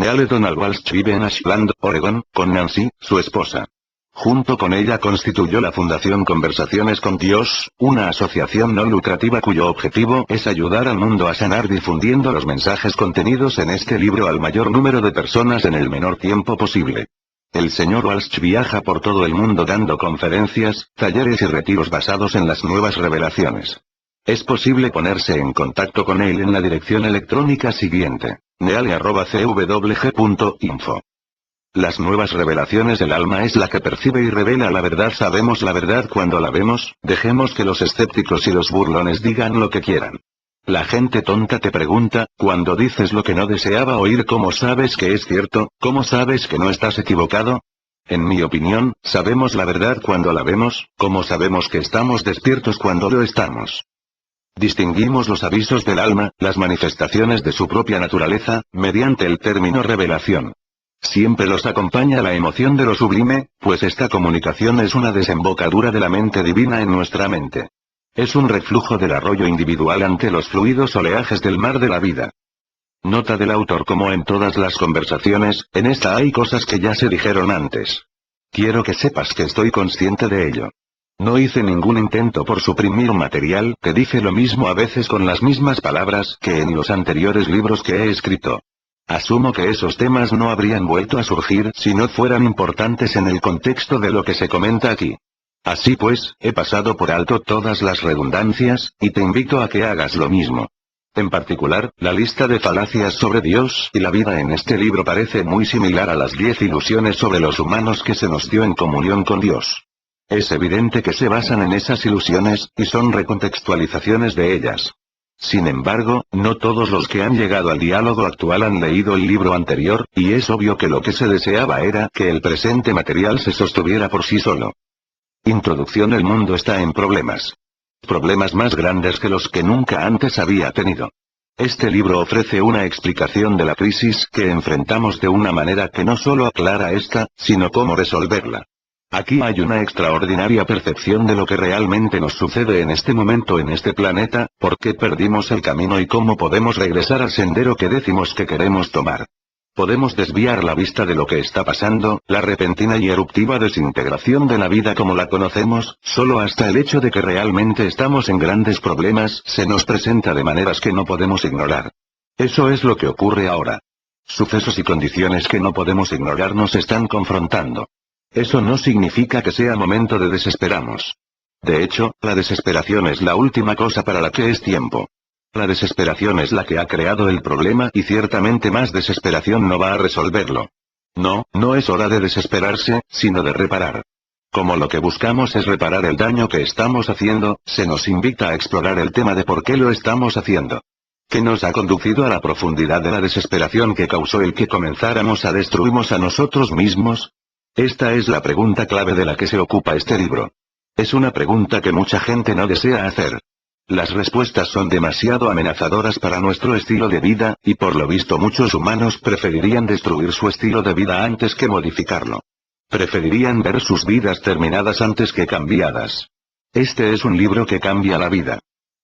Neale Donald Walsh vive en Ashland, Oregón, con Nancy, su esposa. Junto con ella constituyó la Fundación Conversaciones con Dios, una asociación no lucrativa cuyo objetivo es ayudar al mundo a sanar difundiendo los mensajes contenidos en este libro al mayor número de personas en el menor tiempo posible. El señor Walsh viaja por todo el mundo dando conferencias, talleres y retiros basados en las nuevas revelaciones. Es posible ponerse en contacto con él en la dirección electrónica siguiente: neale@cwg.info. Las nuevas revelaciones del alma es la que percibe y revela la verdad. Sabemos la verdad cuando la vemos. Dejemos que los escépticos y los burlones digan lo que quieran. La gente tonta te pregunta, cuando dices lo que no deseaba oír, ¿cómo sabes que es cierto? ¿Cómo sabes que no estás equivocado? En mi opinión, sabemos la verdad cuando la vemos. ¿Cómo sabemos que estamos despiertos cuando lo estamos? Distinguimos los avisos del alma, las manifestaciones de su propia naturaleza, mediante el término revelación. Siempre los acompaña la emoción de lo sublime, pues esta comunicación es una desembocadura de la mente divina en nuestra mente. Es un reflujo del arroyo individual ante los fluidos oleajes del mar de la vida. Nota del autor: como en todas las conversaciones, en esta hay cosas que ya se dijeron antes. Quiero que sepas que estoy consciente de ello. No hice ningún intento por suprimir material que dice lo mismo a veces con las mismas palabras que en los anteriores libros que he escrito. Asumo que esos temas no habrían vuelto a surgir si no fueran importantes en el contexto de lo que se comenta aquí. Así pues, he pasado por alto todas las redundancias, y te invito a que hagas lo mismo. En particular, la lista de falacias sobre Dios y la vida en este libro parece muy similar a las 10 ilusiones sobre los humanos que se nos dio en comunión con Dios. Es evidente que se basan en esas ilusiones, y son recontextualizaciones de ellas. Sin embargo, no todos los que han llegado al diálogo actual han leído el libro anterior, y es obvio que lo que se deseaba era que el presente material se sostuviera por sí solo. Introducción: el mundo está en problemas. Problemas más grandes que los que nunca antes había tenido. Este libro ofrece una explicación de la crisis que enfrentamos de una manera que no solo aclara esta, sino cómo resolverla. Aquí hay una extraordinaria percepción de lo que realmente nos sucede en este momento en este planeta, por qué perdimos el camino y cómo podemos regresar al sendero que decimos que queremos tomar. Podemos desviar la vista de lo que está pasando, la repentina y eruptiva desintegración de la vida como la conocemos, solo hasta el hecho de que realmente estamos en grandes problemas se nos presenta de maneras que no podemos ignorar. Eso es lo que ocurre ahora. Sucesos y condiciones que no podemos ignorar nos están confrontando. Eso no significa que sea momento de desesperarnos. De hecho, la desesperación es la última cosa para la que es tiempo. La desesperación es la que ha creado el problema y ciertamente más desesperación no va a resolverlo. No, no es hora de desesperarse, sino de reparar. Como lo que buscamos es reparar el daño que estamos haciendo, se nos invita a explorar el tema de por qué lo estamos haciendo. ¿Qué nos ha conducido a la profundidad de la desesperación que causó el que comenzáramos a destruirnos a nosotros mismos? Esta es la pregunta clave de la que se ocupa este libro. Es una pregunta que mucha gente no desea hacer. Las respuestas son demasiado amenazadoras para nuestro estilo de vida, y por lo visto muchos humanos preferirían destruir su estilo de vida antes que modificarlo. Preferirían ver sus vidas terminadas antes que cambiadas. Este es un libro que cambia la vida.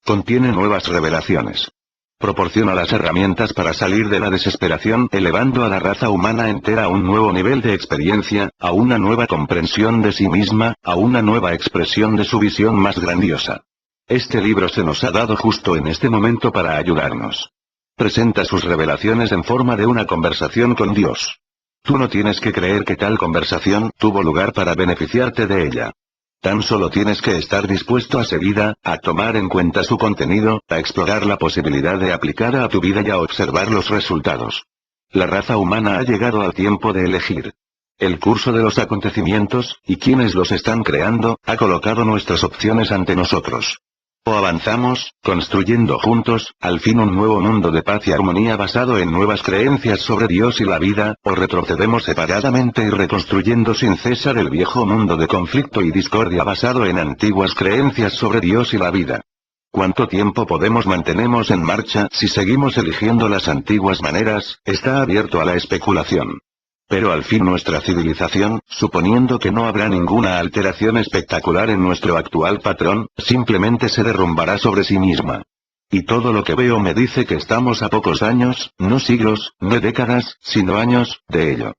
Contiene nuevas revelaciones. Proporciona las herramientas para salir de la desesperación, elevando a la raza humana entera a un nuevo nivel de experiencia, a una nueva comprensión de sí misma, a una nueva expresión de su visión más grandiosa. Este libro se nos ha dado justo en este momento para ayudarnos. Presenta sus revelaciones en forma de una conversación con Dios. Tú no tienes que creer que tal conversación tuvo lugar para beneficiarte de ella. Tan solo tienes que estar dispuesto a seguirla, a tomar en cuenta su contenido, a explorar la posibilidad de aplicarla a tu vida y a observar los resultados. La raza humana ha llegado al tiempo de elegir. El curso de los acontecimientos, y quienes los están creando, ha colocado nuestras opciones ante nosotros. O avanzamos, construyendo juntos, al fin un nuevo mundo de paz y armonía basado en nuevas creencias sobre Dios y la vida, o retrocedemos separadamente y reconstruyendo sin cesar el viejo mundo de conflicto y discordia basado en antiguas creencias sobre Dios y la vida. ¿Cuánto tiempo podemos mantenernos en marcha si seguimos eligiendo las antiguas maneras? Está abierto a la especulación. Pero al fin nuestra civilización, suponiendo que no habrá ninguna alteración espectacular en nuestro actual patrón, simplemente se derrumbará sobre sí misma. Y todo lo que veo me dice que estamos a pocos años, no siglos, no décadas, sino años, de ello.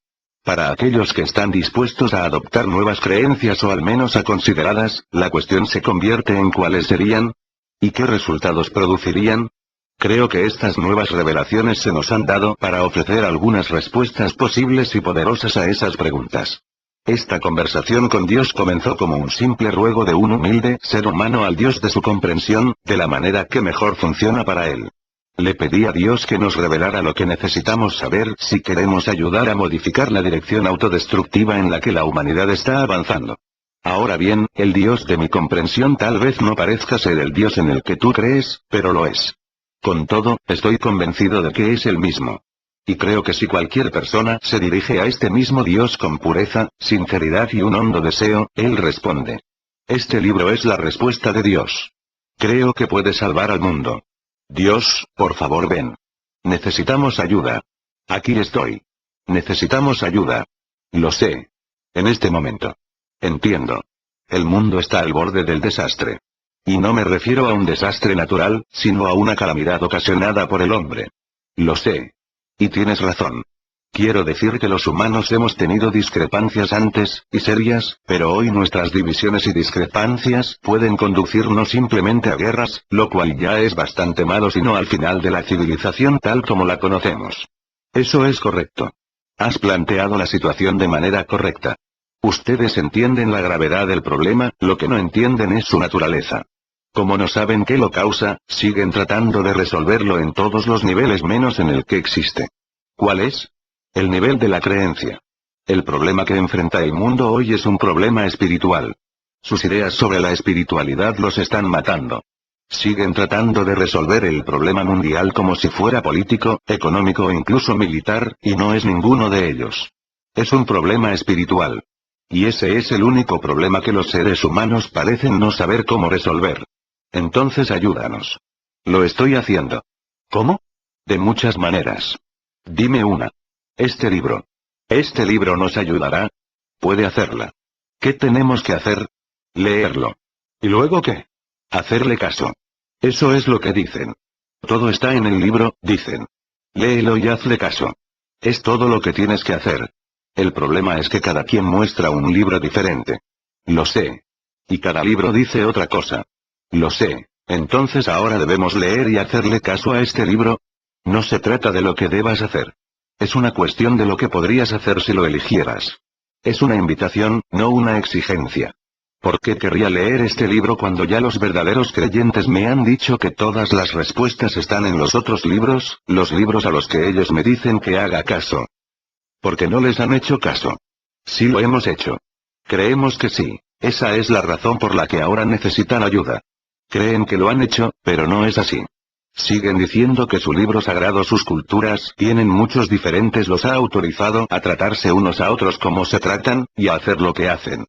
Para aquellos que están dispuestos a adoptar nuevas creencias o al menos a considerarlas, la cuestión se convierte en cuáles serían y qué resultados producirían. Creo que estas nuevas revelaciones se nos han dado para ofrecer algunas respuestas posibles y poderosas a esas preguntas. Esta conversación con Dios comenzó como un simple ruego de un humilde ser humano al Dios de su comprensión, de la manera que mejor funciona para él. Le pedí a Dios que nos revelara lo que necesitamos saber si queremos ayudar a modificar la dirección autodestructiva en la que la humanidad está avanzando. Ahora bien, el Dios de mi comprensión tal vez no parezca ser el Dios en el que tú crees, pero lo es. Con todo, estoy convencido de que es el mismo. Y creo que si cualquier persona se dirige a este mismo Dios con pureza, sinceridad y un hondo deseo, Él responde. Este libro es la respuesta de Dios. Creo que puede salvar al mundo. Dios, por favor ven. Necesitamos ayuda. Aquí estoy. Necesitamos ayuda. Lo sé. En este momento. Entiendo. El mundo está al borde del desastre. Y no me refiero a un desastre natural, sino a una calamidad ocasionada por el hombre. Lo sé. Y tienes razón. Quiero decir que los humanos hemos tenido discrepancias antes, y serias, pero hoy nuestras divisiones y discrepancias pueden conducirnos simplemente a guerras, lo cual ya es bastante malo sino al final de la civilización tal como la conocemos. Eso es correcto. Has planteado la situación de manera correcta. Ustedes entienden la gravedad del problema, lo que no entienden es su naturaleza. Como no saben qué lo causa, siguen tratando de resolverlo en todos los niveles menos en el que existe. ¿Cuál es? El nivel de la creencia. El problema que enfrenta el mundo hoy es un problema espiritual. Sus ideas sobre la espiritualidad los están matando. Siguen tratando de resolver el problema mundial como si fuera político, económico o incluso militar, y no es ninguno de ellos. Es un problema espiritual. Y ese es el único problema que los seres humanos parecen no saber cómo resolver. Entonces ayúdanos. Lo estoy haciendo. ¿Cómo? De muchas maneras. Dime una. Este libro. ¿Este libro nos ayudará? Puede hacerla. ¿Qué tenemos que hacer? Leerlo. ¿Y luego qué? Hacerle caso. Eso es lo que dicen. Todo está en el libro, dicen. Léelo y hazle caso. Es todo lo que tienes que hacer. El problema es que cada quien muestra un libro diferente. Lo sé. Y cada libro dice otra cosa. Lo sé. Entonces ahora debemos leer y hacerle caso a este libro. No se trata de lo que debas hacer. Es una cuestión de lo que podrías hacer si lo eligieras. Es una invitación, no una exigencia. ¿Por qué querría leer este libro cuando ya los verdaderos creyentes me han dicho que todas las respuestas están en los otros libros, los libros a los que ellos me dicen que haga caso? Porque no les han hecho caso. Sí lo hemos hecho. Creemos que sí. Esa es la razón por la que ahora necesitan ayuda. Creen que lo han hecho, pero no es así. Siguen diciendo que su libro sagrado, sus culturas, tienen muchos diferentes, los ha autorizado a tratarse unos a otros como se tratan, y a hacer lo que hacen.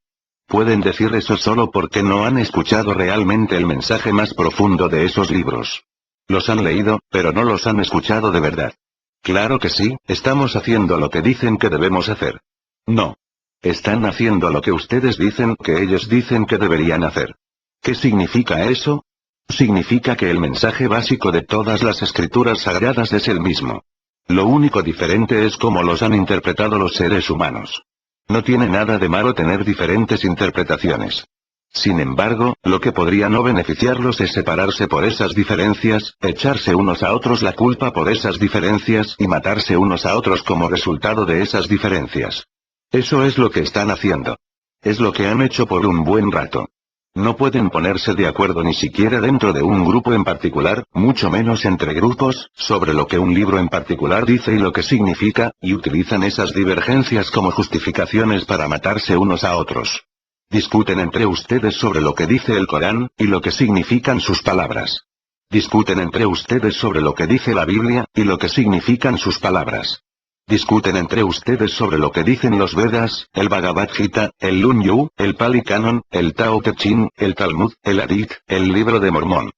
Pueden decir eso solo porque no han escuchado realmente el mensaje más profundo de esos libros. Los han leído, pero no los han escuchado de verdad. Claro que sí, estamos haciendo lo que dicen que debemos hacer. No. Están haciendo lo que ustedes dicen que ellos dicen que deberían hacer. ¿Qué significa eso? Significa que el mensaje básico de todas las escrituras sagradas es el mismo. Lo único diferente es cómo los han interpretado los seres humanos. No tiene nada de malo tener diferentes interpretaciones. Sin embargo, lo que podría no beneficiarlos es separarse por esas diferencias, echarse unos a otros la culpa por esas diferencias y matarse unos a otros como resultado de esas diferencias. Eso es lo que están haciendo. Es lo que han hecho por un buen rato. No pueden ponerse de acuerdo ni siquiera dentro de un grupo en particular, mucho menos entre grupos, sobre lo que un libro en particular dice y lo que significa, y utilizan esas divergencias como justificaciones para matarse unos a otros. Discuten entre ustedes sobre lo que dice el Corán, y lo que significan sus palabras. Discuten entre ustedes sobre lo que dice la Biblia, y lo que significan sus palabras. Discuten entre ustedes sobre lo que dicen los Vedas, el Bhagavad Gita, el Lunyu, el Pali Canon, el Tao Te Ching, el Talmud, el Hadith, el Libro de Mormón.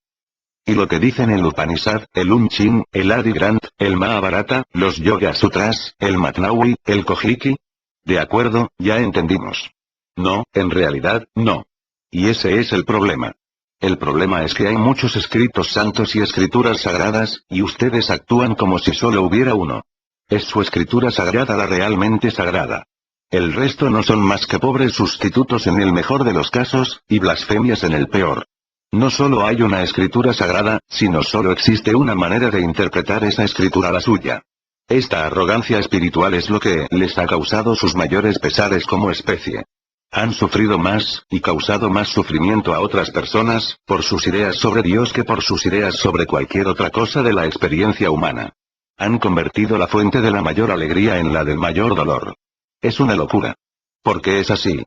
Y lo que dicen el Upanishad, el Unchin, el Adi Grant, el Mahabharata, los Yoga Sutras, el Matnawi, el Kojiki. De acuerdo, ya entendimos. No, en realidad, no. Y ese es el problema. El problema es que hay muchos escritos santos y escrituras sagradas, y ustedes actúan como si solo hubiera uno. Es su escritura sagrada la realmente sagrada. El resto no son más que pobres sustitutos en el mejor de los casos, y blasfemias en el peor. No solo hay una escritura sagrada, sino solo existe una manera de interpretar esa escritura, la suya. Esta arrogancia espiritual es lo que les ha causado sus mayores pesares como especie. Han sufrido más, y causado más sufrimiento a otras personas, por sus ideas sobre Dios que por sus ideas sobre cualquier otra cosa de la experiencia humana. Han convertido la fuente de la mayor alegría en la del mayor dolor. Es una locura. ¿Por qué es así?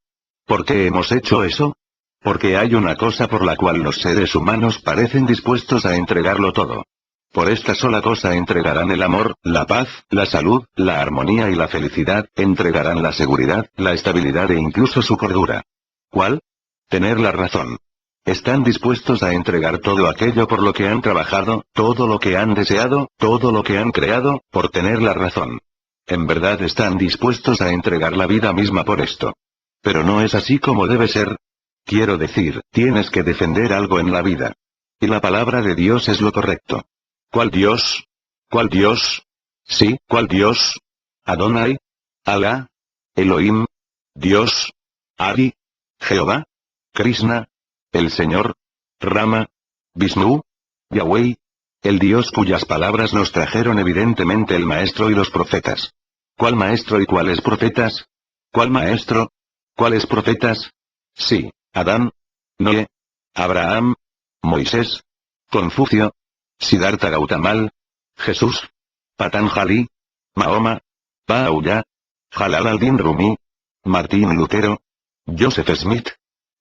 ¿Por qué hemos hecho eso? Porque hay una cosa por la cual los seres humanos parecen dispuestos a entregarlo todo. Por esta sola cosa entregarán el amor, la paz, la salud, la armonía y la felicidad, entregarán la seguridad, la estabilidad e incluso su cordura. ¿Cuál? Tener la razón. Están dispuestos a entregar todo aquello por lo que han trabajado, todo lo que han deseado, todo lo que han creado, por tener la razón. En verdad están dispuestos a entregar la vida misma por esto. Pero no es así como debe ser. Quiero decir, tienes que defender algo en la vida. Y la palabra de Dios es lo correcto. ¿Cuál Dios? ¿Cuál Dios? Sí, ¿cuál Dios? Adonai, Alá, Elohim, Dios, Adi, Jehová, Krishna, el Señor, Rama, Vishnu, Yahweh, el Dios cuyas palabras nos trajeron evidentemente el Maestro y los profetas. ¿Cuál Maestro y cuáles profetas? ¿Cuál Maestro? ¿Cuáles profetas? Sí, Adán, Noé, Abraham, Moisés, Confucio, Siddhartha Gautama, Jesús, Patanjali, Mahoma, Baha'u'lláh, Jalal al-Din Rumi, Martín Lutero, Joseph Smith,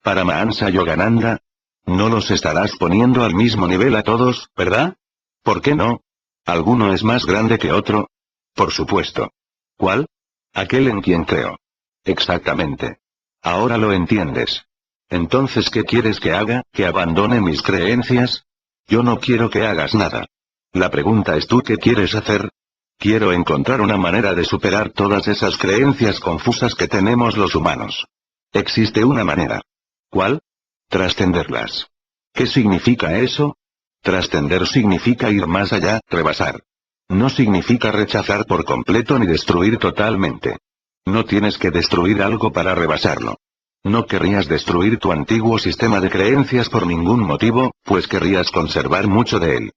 Paramahansa Yogananda. No los estarás poniendo al mismo nivel a todos, ¿verdad? ¿Por qué no? ¿Alguno es más grande que otro? Por supuesto. ¿Cuál? Aquel en quien creo. Exactamente. Ahora lo entiendes. Entonces, ¿qué quieres que haga? ¿Que abandone mis creencias? Yo no quiero que hagas nada. La pregunta es ¿tú qué quieres hacer? Quiero encontrar una manera de superar todas esas creencias confusas que tenemos los humanos. Existe una manera. ¿Cuál? Trascenderlas. ¿Qué significa eso? Trascender significa ir más allá, rebasar. No significa rechazar por completo ni destruir totalmente. No tienes que destruir algo para rebasarlo. No querrías destruir tu antiguo sistema de creencias por ningún motivo, pues querrías conservar mucho de él.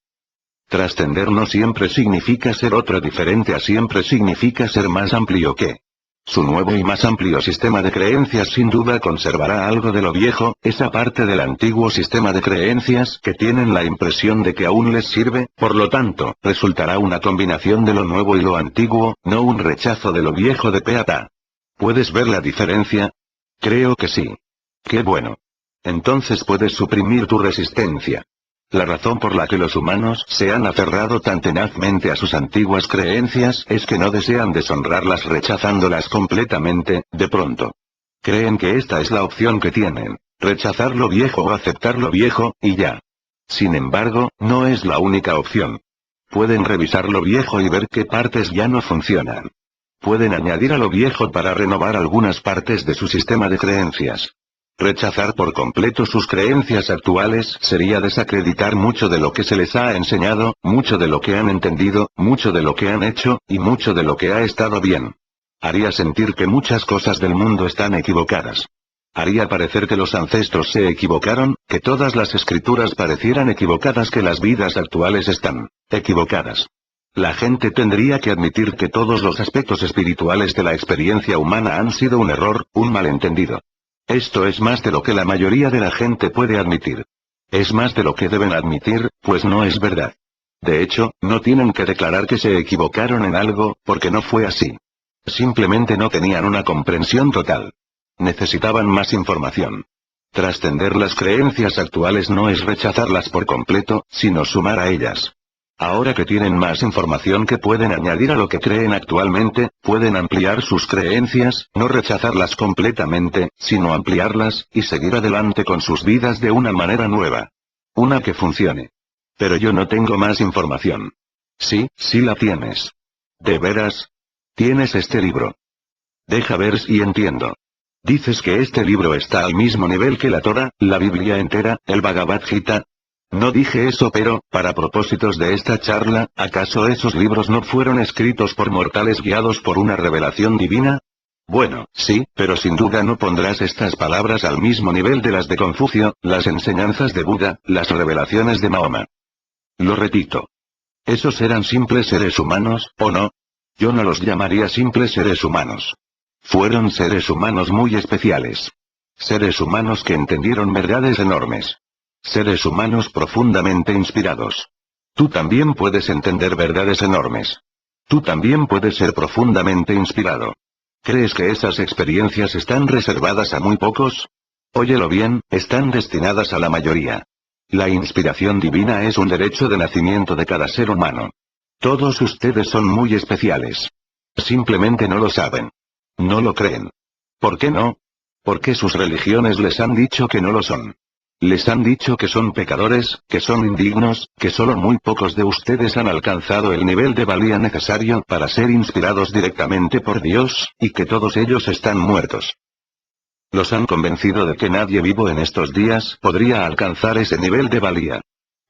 Trascender no siempre significa ser otro diferente a siempre significa ser más amplio que. Su nuevo y más amplio sistema de creencias sin duda conservará algo de lo viejo, esa parte del antiguo sistema de creencias que tienen la impresión de que aún les sirve, por lo tanto, resultará una combinación de lo nuevo y lo antiguo, no un rechazo de lo viejo de pe a pa. ¿Puedes ver la diferencia? Creo que sí. ¡Qué bueno! Entonces puedes suprimir tu resistencia. La razón por la que los humanos se han aferrado tan tenazmente a sus antiguas creencias es que no desean deshonrarlas rechazándolas completamente, de pronto. Creen que esta es la opción que tienen, rechazar lo viejo o aceptar lo viejo, y ya. Sin embargo, no es la única opción. Pueden revisar lo viejo y ver qué partes ya no funcionan. Pueden añadir a lo viejo para renovar algunas partes de su sistema de creencias. Rechazar por completo sus creencias actuales sería desacreditar mucho de lo que se les ha enseñado, mucho de lo que han entendido, mucho de lo que han hecho, y mucho de lo que ha estado bien. Haría sentir que muchas cosas del mundo están equivocadas. Haría parecer que los ancestros se equivocaron, que todas las escrituras parecieran equivocadas, que las vidas actuales están equivocadas. La gente tendría que admitir que todos los aspectos espirituales de la experiencia humana han sido un error, un malentendido. Esto es más de lo que la mayoría de la gente puede admitir. Es más de lo que deben admitir, pues no es verdad. De hecho, no tienen que declarar que se equivocaron en algo, porque no fue así. Simplemente no tenían una comprensión total. Necesitaban más información. Trascender las creencias actuales no es rechazarlas por completo, sino sumar a ellas. Ahora que tienen más información que pueden añadir a lo que creen actualmente, pueden ampliar sus creencias, no rechazarlas completamente, sino ampliarlas, y seguir adelante con sus vidas de una manera nueva. Una que funcione. Pero yo no tengo más información. Sí, sí la tienes. ¿De veras? Tienes este libro. Deja ver si entiendo. ¿Dices que este libro está al mismo nivel que la Torá, la Biblia entera, el Bhagavad Gita? No dije eso, pero, para propósitos de esta charla, ¿acaso esos libros no fueron escritos por mortales guiados por una revelación divina? Bueno, sí, pero sin duda no pondrás estas palabras al mismo nivel de las de Confucio, las enseñanzas de Buda, las revelaciones de Mahoma. Lo repito. ¿Esos eran simples seres humanos, o no? Yo no los llamaría simples seres humanos. Fueron seres humanos muy especiales. Seres humanos que entendieron verdades enormes. Seres humanos profundamente inspirados. Tú también puedes entender verdades enormes. Tú también puedes ser profundamente inspirado. ¿Crees que esas experiencias están reservadas a muy pocos? Óyelo bien, están destinadas a la mayoría. La inspiración divina es un derecho de nacimiento de cada ser humano. Todos ustedes son muy especiales. Simplemente no lo saben. No lo creen. ¿Por qué no? Porque sus religiones les han dicho que no lo son. Les han dicho que son pecadores, que son indignos, que solo muy pocos de ustedes han alcanzado el nivel de valía necesario para ser inspirados directamente por Dios, y que todos ellos están muertos. Los han convencido de que nadie vivo en estos días podría alcanzar ese nivel de valía.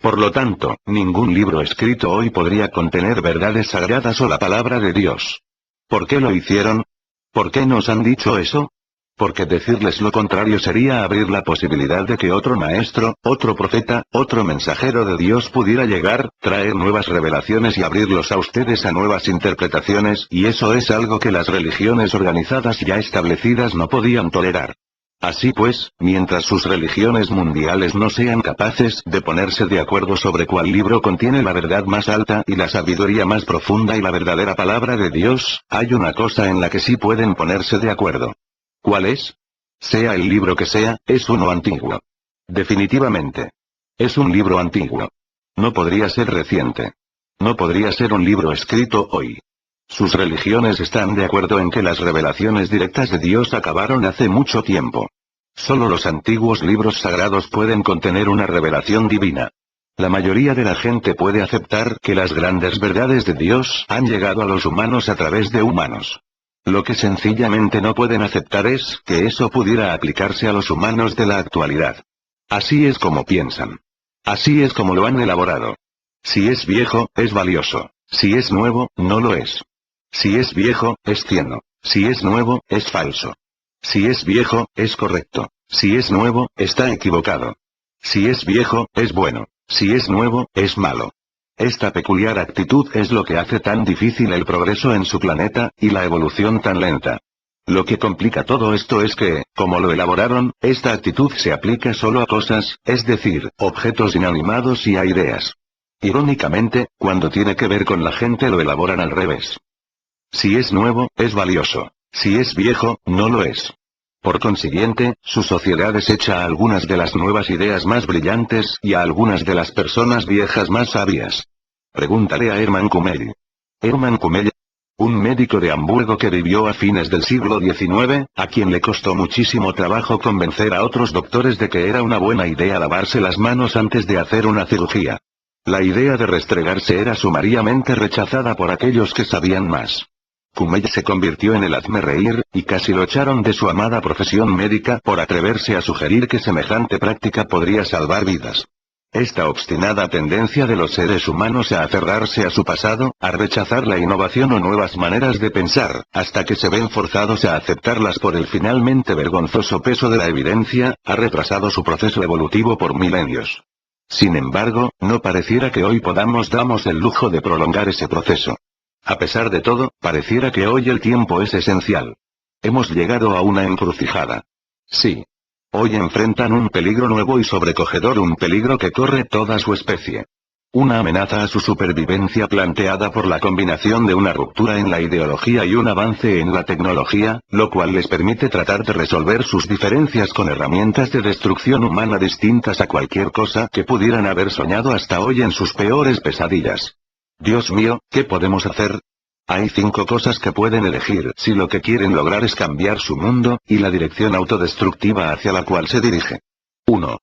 Por lo tanto, ningún libro escrito hoy podría contener verdades sagradas o la palabra de Dios. ¿Por qué lo hicieron? ¿Por qué nos han dicho eso? Porque decirles lo contrario sería abrir la posibilidad de que otro maestro, otro profeta, otro mensajero de Dios pudiera llegar, traer nuevas revelaciones y abrirlos a ustedes a nuevas interpretaciones, y eso es algo que las religiones organizadas ya establecidas no podían tolerar. Así pues, mientras sus religiones mundiales no sean capaces de ponerse de acuerdo sobre cuál libro contiene la verdad más alta y la sabiduría más profunda y la verdadera palabra de Dios, hay una cosa en la que sí pueden ponerse de acuerdo. ¿Cuál es? Sea el libro que sea, es uno antiguo. Definitivamente. Es un libro antiguo. No podría ser reciente. No podría ser un libro escrito hoy. Sus religiones están de acuerdo en que las revelaciones directas de Dios acabaron hace mucho tiempo. Solo los antiguos libros sagrados pueden contener una revelación divina. La mayoría de la gente puede aceptar que las grandes verdades de Dios han llegado a los humanos a través de humanos. Lo que sencillamente no pueden aceptar es que eso pudiera aplicarse a los humanos de la actualidad. Así es como piensan. Así es como lo han elaborado. Si es viejo, es valioso. Si es nuevo, no lo es. Si es viejo, es cieno. Si es nuevo, es falso. Si es viejo, es correcto. Si es nuevo, está equivocado. Si es viejo, es bueno. Si es nuevo, es malo. Esta peculiar actitud es lo que hace tan difícil el progreso en su planeta, y la evolución tan lenta. Lo que complica todo esto es que, como lo elaboraron, esta actitud se aplica solo a cosas, es decir, objetos inanimados y a ideas. Irónicamente, cuando tiene que ver con la gente lo elaboran al revés. Si es nuevo, es valioso. Si es viejo, no lo es. Por consiguiente, su sociedad desecha a algunas de las nuevas ideas más brillantes y a algunas de las personas viejas más sabias. Pregúntale a Hermann Kummel. Hermann Kummel, un médico de Hamburgo que vivió a fines del siglo XIX, a quien le costó muchísimo trabajo convencer a otros doctores de que era una buena idea lavarse las manos antes de hacer una cirugía. La idea de restregarse era sumariamente rechazada por aquellos que sabían más. Kummel se convirtió en el hazmerreír, y casi lo echaron de su amada profesión médica por atreverse a sugerir que semejante práctica podría salvar vidas. Esta obstinada tendencia de los seres humanos a aferrarse a su pasado, a rechazar la innovación o nuevas maneras de pensar, hasta que se ven forzados a aceptarlas por el finalmente vergonzoso peso de la evidencia, ha retrasado su proceso evolutivo por milenios. Sin embargo, no pareciera que hoy podamos darnos el lujo de prolongar ese proceso. A pesar de todo, pareciera que hoy el tiempo es esencial. Hemos llegado a una encrucijada. Sí. Hoy enfrentan un peligro nuevo y sobrecogedor, un peligro que corre toda su especie. Una amenaza a su supervivencia planteada por la combinación de una ruptura en la ideología y un avance en la tecnología, lo cual les permite tratar de resolver sus diferencias con herramientas de destrucción humana distintas a cualquier cosa que pudieran haber soñado hasta hoy en sus peores pesadillas. Dios mío, ¿qué podemos hacer? Hay 5 cosas que pueden elegir si lo que quieren lograr es cambiar su mundo, y la dirección autodestructiva hacia la cual se dirige. 1.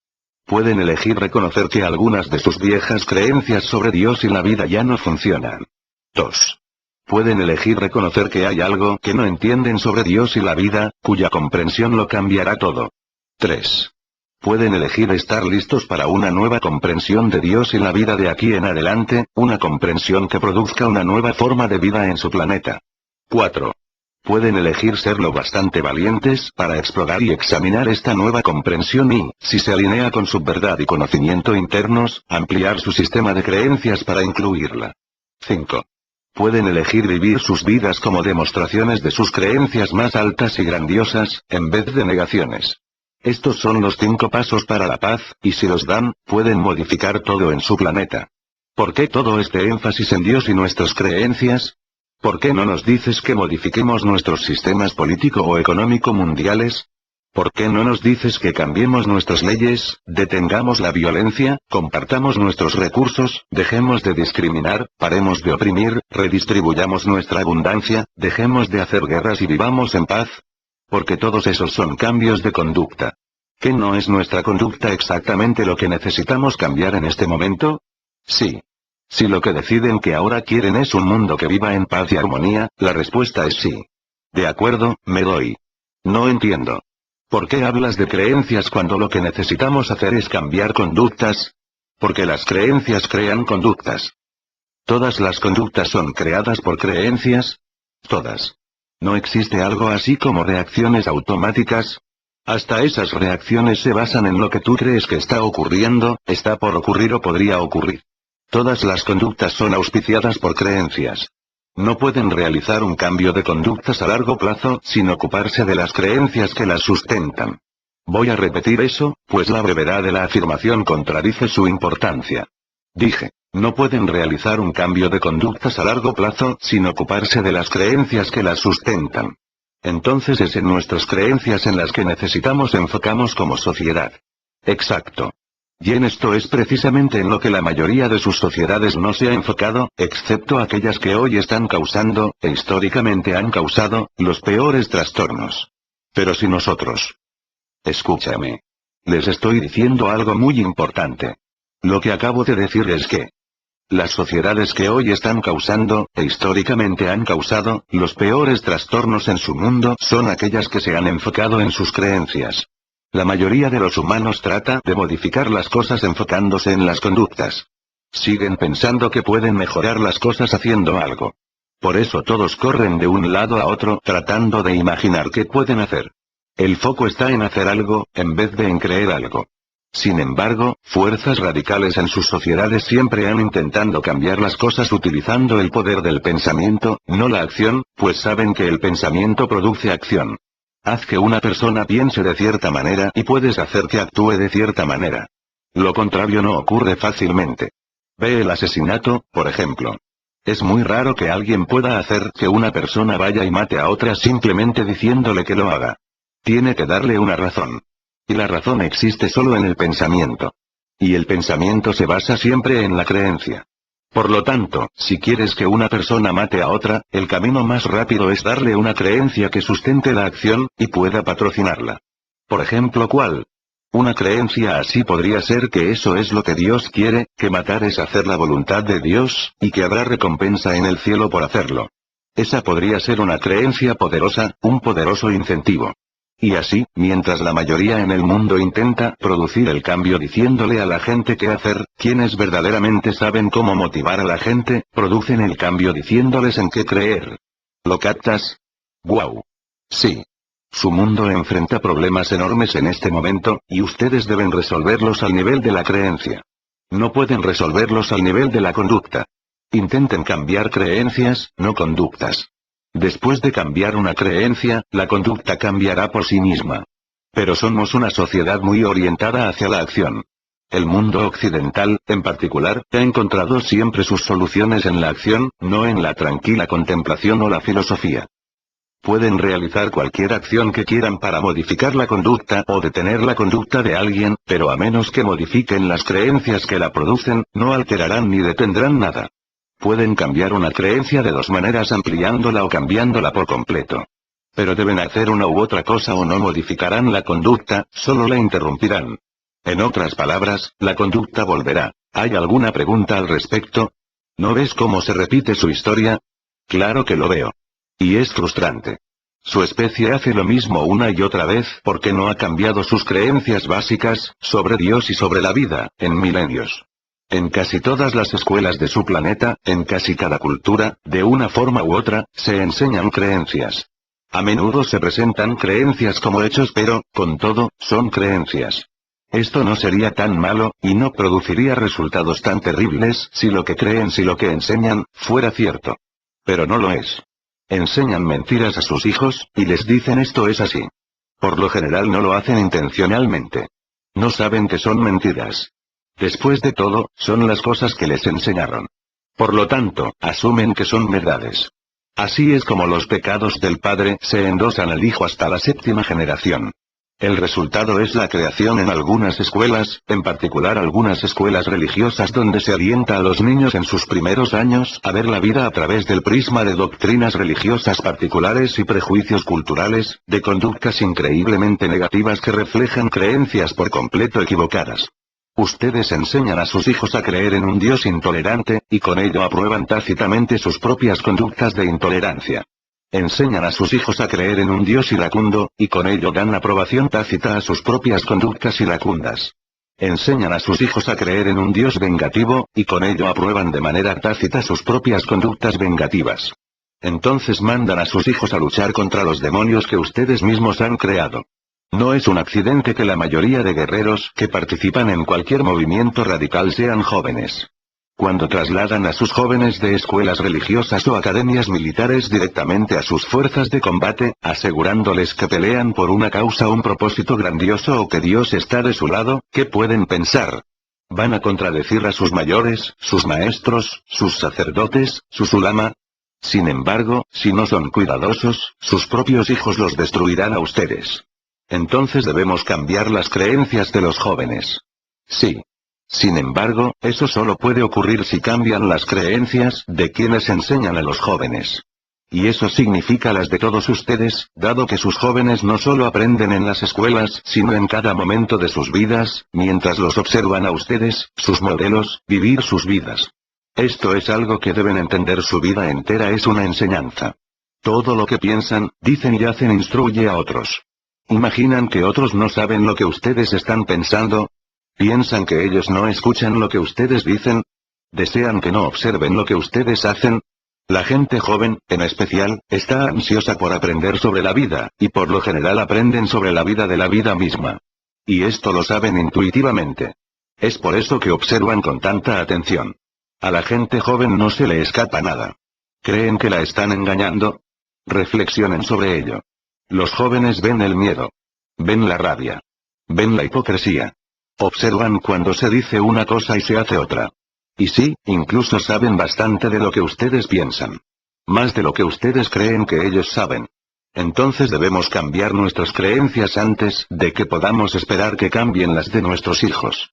Pueden elegir reconocer que algunas de sus viejas creencias sobre Dios y la vida ya no funcionan. 2. Pueden elegir reconocer que hay algo que no entienden sobre Dios y la vida, cuya comprensión lo cambiará todo. 3. Pueden elegir estar listos para una nueva comprensión de Dios y la vida de aquí en adelante, una comprensión que produzca una nueva forma de vida en su planeta. 4. Pueden elegir ser lo bastante valientes para explorar y examinar esta nueva comprensión y, si se alinea con su verdad y conocimiento internos, ampliar su sistema de creencias para incluirla. 5. Pueden elegir vivir sus vidas como demostraciones de sus creencias más altas y grandiosas, en vez de negaciones. Estos son los 5 pasos para la paz, y si los dan, pueden modificar todo en su planeta. ¿Por qué todo este énfasis en Dios y nuestras creencias? ¿Por qué no nos dices que modifiquemos nuestros sistemas político o económico mundiales? ¿Por qué no nos dices que cambiemos nuestras leyes, detengamos la violencia, compartamos nuestros recursos, dejemos de discriminar, paremos de oprimir, redistribuyamos nuestra abundancia, dejemos de hacer guerras y vivamos en paz? Porque todos esos son cambios de conducta. ¿Qué no es nuestra conducta exactamente lo que necesitamos cambiar en este momento? Sí. Si lo que deciden que ahora quieren es un mundo que viva en paz y armonía, la respuesta es sí. De acuerdo, me doy. No entiendo. ¿Por qué hablas de creencias cuando lo que necesitamos hacer es cambiar conductas? Porque las creencias crean conductas. ¿Todas las conductas son creadas por creencias? Todas. ¿No existe algo así como reacciones automáticas? Hasta esas reacciones se basan en lo que tú crees que está ocurriendo, está por ocurrir o podría ocurrir. Todas las conductas son auspiciadas por creencias. No pueden realizar un cambio de conductas a largo plazo sin ocuparse de las creencias que las sustentan. Voy a repetir eso, pues la brevedad de la afirmación contradice su importancia. Dije, no pueden realizar un cambio de conductas a largo plazo sin ocuparse de las creencias que las sustentan. Entonces es en nuestras creencias en las que necesitamos enfocarnos como sociedad. Exacto. Y en esto es precisamente en lo que la mayoría de sus sociedades no se ha enfocado, excepto aquellas que hoy están causando, e históricamente han causado, los peores trastornos. Pero si nosotros... Escúchame. Les estoy diciendo algo muy importante. Lo que acabo de decir es que las sociedades que hoy están causando, e históricamente han causado, los peores trastornos en su mundo son aquellas que se han enfocado en sus creencias. La mayoría de los humanos trata de modificar las cosas enfocándose en las conductas. Siguen pensando que pueden mejorar las cosas haciendo algo. Por eso todos corren de un lado a otro tratando de imaginar qué pueden hacer. El foco está en hacer algo, en vez de en creer algo. Sin embargo, fuerzas radicales en sus sociedades siempre han intentado cambiar las cosas utilizando el poder del pensamiento, no la acción, pues saben que el pensamiento produce acción. Haz que una persona piense de cierta manera y puedes hacer que actúe de cierta manera. Lo contrario no ocurre fácilmente. Ve el asesinato, por ejemplo. Es muy raro que alguien pueda hacer que una persona vaya y mate a otra simplemente diciéndole que lo haga. Tiene que darle una razón. Y la razón existe solo en el pensamiento. Y el pensamiento se basa siempre en la creencia. Por lo tanto, si quieres que una persona mate a otra, el camino más rápido es darle una creencia que sustente la acción, y pueda patrocinarla. Por ejemplo, ¿cuál? Una creencia así podría ser que eso es lo que Dios quiere, que matar es hacer la voluntad de Dios, y que habrá recompensa en el cielo por hacerlo. Esa podría ser una creencia poderosa, un poderoso incentivo. Y así, mientras la mayoría en el mundo intenta producir el cambio diciéndole a la gente qué hacer, quienes verdaderamente saben cómo motivar a la gente, producen el cambio diciéndoles en qué creer. ¿Lo captas? ¡Guau! Sí. Su mundo enfrenta problemas enormes en este momento, y ustedes deben resolverlos al nivel de la creencia. No pueden resolverlos al nivel de la conducta. Intenten cambiar creencias, no conductas. Después de cambiar una creencia, la conducta cambiará por sí misma. Pero somos una sociedad muy orientada hacia la acción. El mundo occidental, en particular, ha encontrado siempre sus soluciones en la acción, no en la tranquila contemplación o la filosofía. Pueden realizar cualquier acción que quieran para modificar la conducta o detener la conducta de alguien, pero a menos que modifiquen las creencias que la producen, no alterarán ni detendrán nada. Pueden cambiar una creencia de dos maneras ampliándola o cambiándola por completo. Pero deben hacer una u otra cosa o no modificarán la conducta, solo la interrumpirán. En otras palabras, la conducta volverá. ¿Hay alguna pregunta al respecto? ¿No ves cómo se repite su historia? Claro que lo veo. Y es frustrante. Su especie hace lo mismo una y otra vez porque no ha cambiado sus creencias básicas, sobre Dios y sobre la vida, en milenios. En casi todas las escuelas de su planeta, en casi cada cultura, de una forma u otra, se enseñan creencias. A menudo se presentan creencias como hechos pero, con todo, son creencias. Esto no sería tan malo, y no produciría resultados tan terribles si lo que creen si lo que enseñan, fuera cierto. Pero no lo es. Enseñan mentiras a sus hijos, y les dicen esto es así. Por lo general no lo hacen intencionalmente. No saben que son mentiras. Después de todo, son las cosas que les enseñaron. Por lo tanto, asumen que son verdades. Así es como los pecados del padre se endosan al hijo hasta la 7ª generación. El resultado es la creación en algunas escuelas, en particular algunas escuelas religiosas donde se alienta a los niños en sus primeros años a ver la vida a través del prisma de doctrinas religiosas particulares y prejuicios culturales, de conductas increíblemente negativas que reflejan creencias por completo equivocadas. Ustedes enseñan a sus hijos a creer en un Dios intolerante, y con ello aprueban tácitamente sus propias conductas de intolerancia. Enseñan a sus hijos a creer en un Dios iracundo, y con ello dan aprobación tácita a sus propias conductas iracundas. Enseñan a sus hijos a creer en un Dios vengativo, y con ello aprueban de manera tácita sus propias conductas vengativas. Entonces mandan a sus hijos a luchar contra los demonios que ustedes mismos han creado. No es un accidente que la mayoría de guerreros que participan en cualquier movimiento radical sean jóvenes. Cuando trasladan a sus jóvenes de escuelas religiosas o academias militares directamente a sus fuerzas de combate, asegurándoles que pelean por una causa o un propósito grandioso o que Dios está de su lado, ¿qué pueden pensar? ¿Van a contradecir a sus mayores, sus maestros, sus sacerdotes, sus ulama? Sin embargo, si no son cuidadosos, sus propios hijos los destruirán a ustedes. Entonces debemos cambiar las creencias de los jóvenes. Sí. Sin embargo, eso solo puede ocurrir si cambian las creencias de quienes enseñan a los jóvenes. Y eso significa las de todos ustedes, dado que sus jóvenes no solo aprenden en las escuelas, sino en cada momento de sus vidas, mientras los observan a ustedes, sus modelos, vivir sus vidas. Esto es algo que deben entender, su vida entera es una enseñanza. Todo lo que piensan, dicen y hacen instruye a otros. ¿Imaginan que otros no saben lo que ustedes están pensando? ¿Piensan que ellos no escuchan lo que ustedes dicen? ¿Desean que no observen lo que ustedes hacen? La gente joven, en especial, está ansiosa por aprender sobre la vida, y por lo general aprenden sobre la vida de la vida misma. Y esto lo saben intuitivamente. Es por eso que observan con tanta atención. A la gente joven no se le escapa nada. ¿Creen que la están engañando? Reflexionen sobre ello. Los jóvenes ven el miedo. Ven la rabia. Ven la hipocresía. Observan cuando se dice una cosa y se hace otra. Y sí, incluso saben bastante de lo que ustedes piensan. Más de lo que ustedes creen que ellos saben. Entonces debemos cambiar nuestras creencias antes de que podamos esperar que cambien las de nuestros hijos.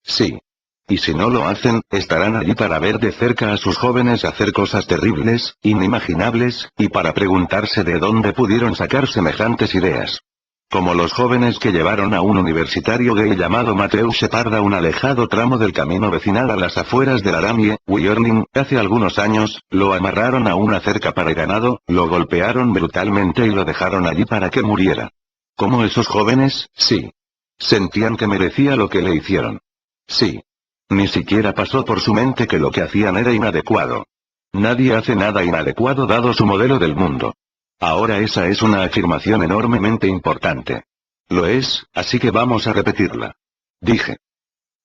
Sí. Y si no lo hacen, estarán allí para ver de cerca a sus jóvenes hacer cosas terribles, inimaginables, y para preguntarse de dónde pudieron sacar semejantes ideas. Como los jóvenes que llevaron a un universitario gay llamado Matthew Shepard a un alejado tramo del camino vecinal a las afueras de Laramie, Wyoming, hace algunos años, lo amarraron a una cerca para ganado, lo golpearon brutalmente y lo dejaron allí para que muriera. Como esos jóvenes, sí. Sentían que merecía lo que le hicieron. Sí. Ni siquiera pasó por su mente que lo que hacían era inadecuado. Nadie hace nada inadecuado dado su modelo del mundo. Ahora esa es una afirmación enormemente importante. Lo es, así que vamos a repetirla. Dije.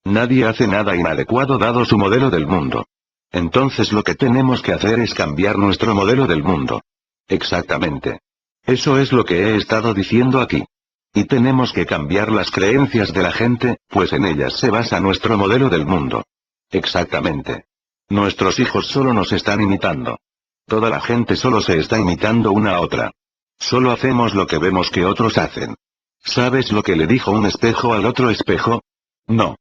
Nadie hace nada inadecuado dado su modelo del mundo. Entonces lo que tenemos que hacer es cambiar nuestro modelo del mundo. Exactamente. Eso es lo que he estado diciendo aquí. Y tenemos que cambiar las creencias de la gente, pues en ellas se basa nuestro modelo del mundo. Exactamente. Nuestros hijos solo nos están imitando. Toda la gente solo se está imitando una a otra. Solo hacemos lo que vemos que otros hacen. ¿Sabes lo que le dijo un espejo al otro espejo? No.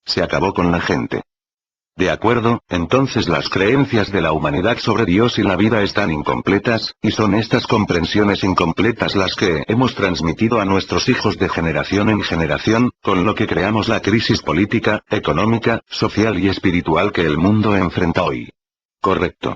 Se acabó con la gente. De acuerdo, entonces las creencias de la humanidad sobre Dios y la vida están incompletas, y son estas comprensiones incompletas las que hemos transmitido a nuestros hijos de generación en generación, con lo que creamos la crisis política, económica, social y espiritual que el mundo enfrenta hoy. Correcto.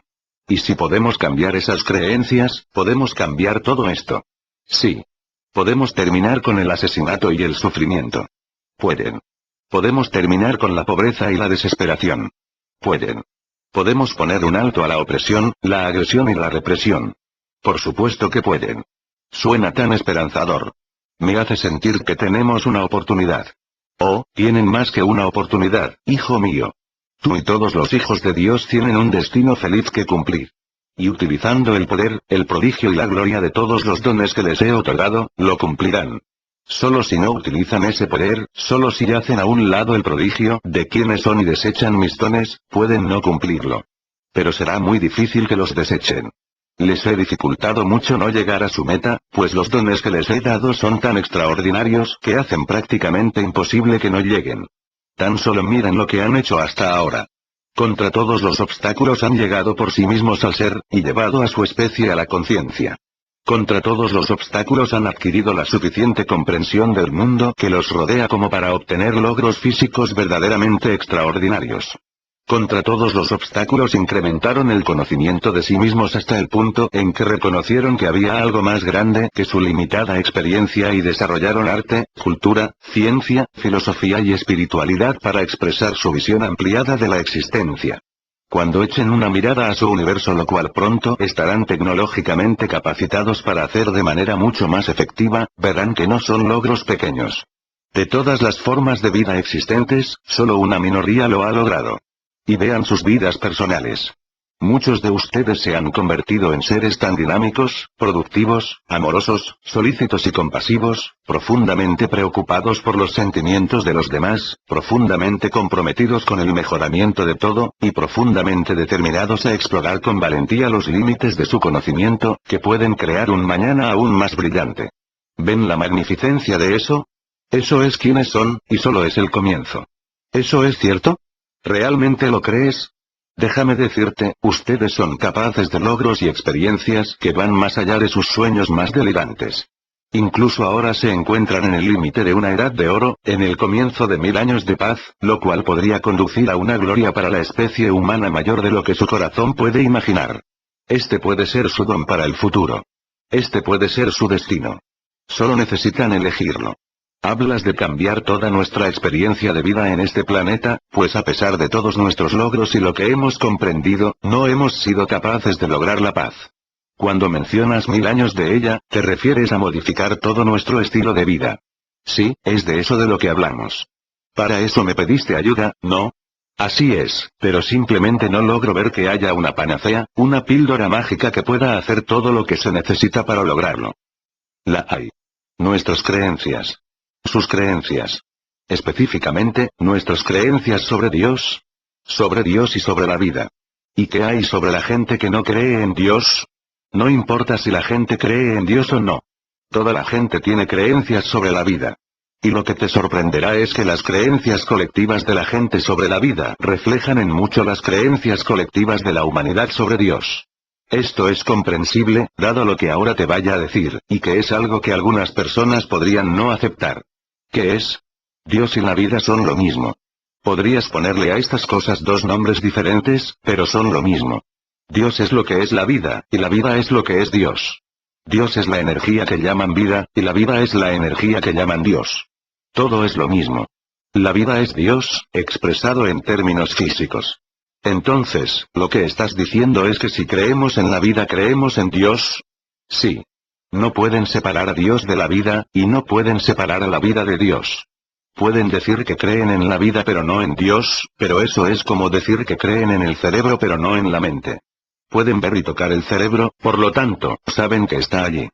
Y si podemos cambiar esas creencias, podemos cambiar todo esto. Sí. Podemos terminar con el asesinato y el sufrimiento. Pueden. Podemos terminar con la pobreza y la desesperación. Pueden. Podemos poner un alto a la opresión, la agresión y la represión. Por supuesto que pueden. Suena tan esperanzador. Me hace sentir que tenemos una oportunidad. Oh, tienen más que una oportunidad, hijo mío. Tú y todos los hijos de Dios tienen un destino feliz que cumplir. Y utilizando el poder, el prodigio y la gloria de todos los dones que les he otorgado, lo cumplirán. Solo si no utilizan ese poder, solo si hacen a un lado el prodigio de quienes son y desechan mis dones, pueden no cumplirlo. Pero será muy difícil que los desechen. Les he dificultado mucho no llegar a su meta, pues los dones que les he dado son tan extraordinarios que hacen prácticamente imposible que no lleguen. Tan solo miren lo que han hecho hasta ahora. Contra todos los obstáculos han llegado por sí mismos al ser, y llevado a su especie a la conciencia. Contra todos los obstáculos han adquirido la suficiente comprensión del mundo que los rodea como para obtener logros físicos verdaderamente extraordinarios. Contra todos los obstáculos incrementaron el conocimiento de sí mismos hasta el punto en que reconocieron que había algo más grande que su limitada experiencia y desarrollaron arte, cultura, ciencia, filosofía y espiritualidad para expresar su visión ampliada de la existencia. Cuando echen una mirada a su universo, lo cual pronto estarán tecnológicamente capacitados para hacer de manera mucho más efectiva, verán que no son logros pequeños. De todas las formas de vida existentes, solo una minoría lo ha logrado. Y vean sus vidas personales. Muchos de ustedes se han convertido en seres tan dinámicos, productivos, amorosos, solícitos y compasivos, profundamente preocupados por los sentimientos de los demás, profundamente comprometidos con el mejoramiento de todo, y profundamente determinados a explorar con valentía los límites de su conocimiento, que pueden crear un mañana aún más brillante. ¿Ven la magnificencia de eso? Eso es quienes son, y solo es el comienzo. ¿Eso es cierto? ¿Realmente lo crees? Déjame decirte, ustedes son capaces de logros y experiencias que van más allá de sus sueños más delirantes. Incluso ahora se encuentran en el límite de una edad de oro, en el comienzo de 1000 años de paz, lo cual podría conducir a una gloria para la especie humana mayor de lo que su corazón puede imaginar. Este puede ser su don para el futuro. Este puede ser su destino. Solo necesitan elegirlo. Hablas de cambiar toda nuestra experiencia de vida en este planeta, pues a pesar de todos nuestros logros y lo que hemos comprendido, no hemos sido capaces de lograr la paz. Cuando mencionas 1000 años de ella, te refieres a modificar todo nuestro estilo de vida. Sí, es de eso de lo que hablamos. Para eso me pediste ayuda, ¿no? Así es, pero simplemente no logro ver que haya una panacea, una píldora mágica que pueda hacer todo lo que se necesita para lograrlo. La hay. Nuestras creencias. Sus creencias. Específicamente, nuestras creencias sobre Dios. Sobre Dios y sobre la vida. ¿Y qué hay sobre la gente que no cree en Dios? No importa si la gente cree en Dios o no. Toda la gente tiene creencias sobre la vida. Y lo que te sorprenderá es que las creencias colectivas de la gente sobre la vida reflejan en mucho las creencias colectivas de la humanidad sobre Dios. Esto es comprensible, dado lo que ahora te vaya a decir, y que es algo que algunas personas podrían no aceptar. ¿Qué es? Dios y la vida son lo mismo. Podrías ponerle a estas cosas dos nombres diferentes, pero son lo mismo. Dios es lo que es la vida, y la vida es lo que es Dios. Dios es la energía que llaman vida, y la vida es la energía que llaman Dios. Todo es lo mismo. La vida es Dios, expresado en términos físicos. Entonces, lo que estás diciendo es que si creemos en la vida creemos en Dios. Sí. No pueden separar a Dios de la vida, y no pueden separar a la vida de Dios. Pueden decir que creen en la vida pero no en Dios, pero eso es como decir que creen en el cerebro pero no en la mente. Pueden ver y tocar el cerebro, por lo tanto, saben que está allí.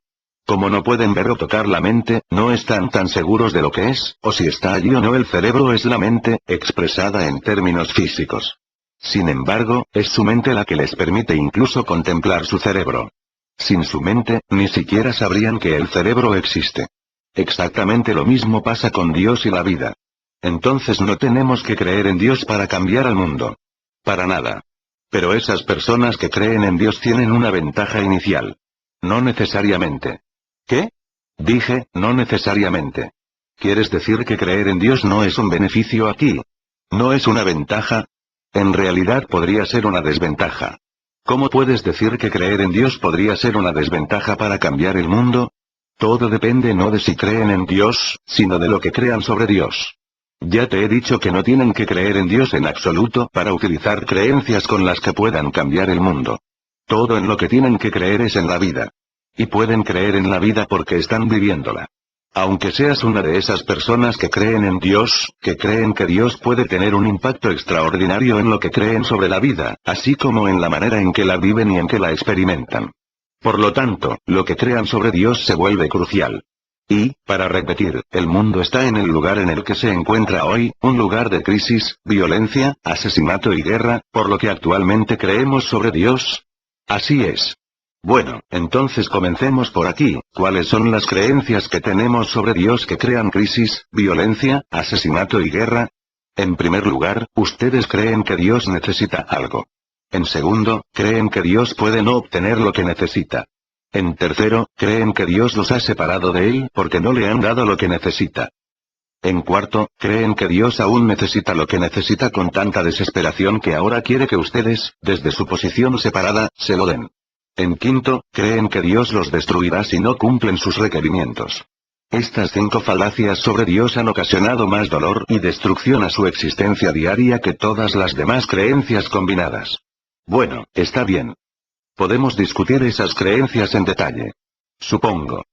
Como no pueden ver o tocar la mente, no están tan seguros de lo que es, o si está allí o no. El cerebro es la mente, expresada en términos físicos. Sin embargo, es su mente la que les permite incluso contemplar su cerebro. Sin su mente, ni siquiera sabrían que el cerebro existe. Exactamente lo mismo pasa con Dios y la vida. Entonces no tenemos que creer en Dios para cambiar al mundo. Para nada. Pero esas personas que creen en Dios tienen una ventaja inicial. No necesariamente. ¿Qué? Dije, no necesariamente. ¿Quieres decir que creer en Dios no es un beneficio aquí? ¿No es una ventaja? En realidad podría ser una desventaja. ¿Cómo puedes decir que creer en Dios podría ser una desventaja para cambiar el mundo? Todo depende no de si creen en Dios, sino de lo que crean sobre Dios. Ya te he dicho que no tienen que creer en Dios en absoluto para utilizar creencias con las que puedan cambiar el mundo. Todo en lo que tienen que creer es en la vida. Y pueden creer en la vida porque están viviéndola. Aunque seas una de esas personas que creen en Dios, que creen que Dios puede tener un impacto extraordinario en lo que creen sobre la vida, así como en la manera en que la viven y en que la experimentan. Por lo tanto, lo que crean sobre Dios se vuelve crucial. Y, para repetir, el mundo está en el lugar en el que se encuentra hoy, un lugar de crisis, violencia, asesinato y guerra, por lo que actualmente creemos sobre Dios. Así es. Bueno, entonces comencemos por aquí. ¿Cuáles son las creencias que tenemos sobre Dios que crean crisis, violencia, asesinato y guerra? En primer lugar, ustedes creen que Dios necesita algo. En segundo, creen que Dios puede no obtener lo que necesita. En tercero, creen que Dios los ha separado de Él porque no le han dado lo que necesita. En cuarto, creen que Dios aún necesita lo que necesita con tanta desesperación que ahora quiere que ustedes, desde su posición separada, se lo den. En quinto, creen que Dios los destruirá si no cumplen sus requerimientos. Estas 5 falacias sobre Dios han ocasionado más dolor y destrucción a su existencia diaria que todas las demás creencias combinadas. Bueno, está bien. Podemos discutir esas creencias en detalle. Supongo.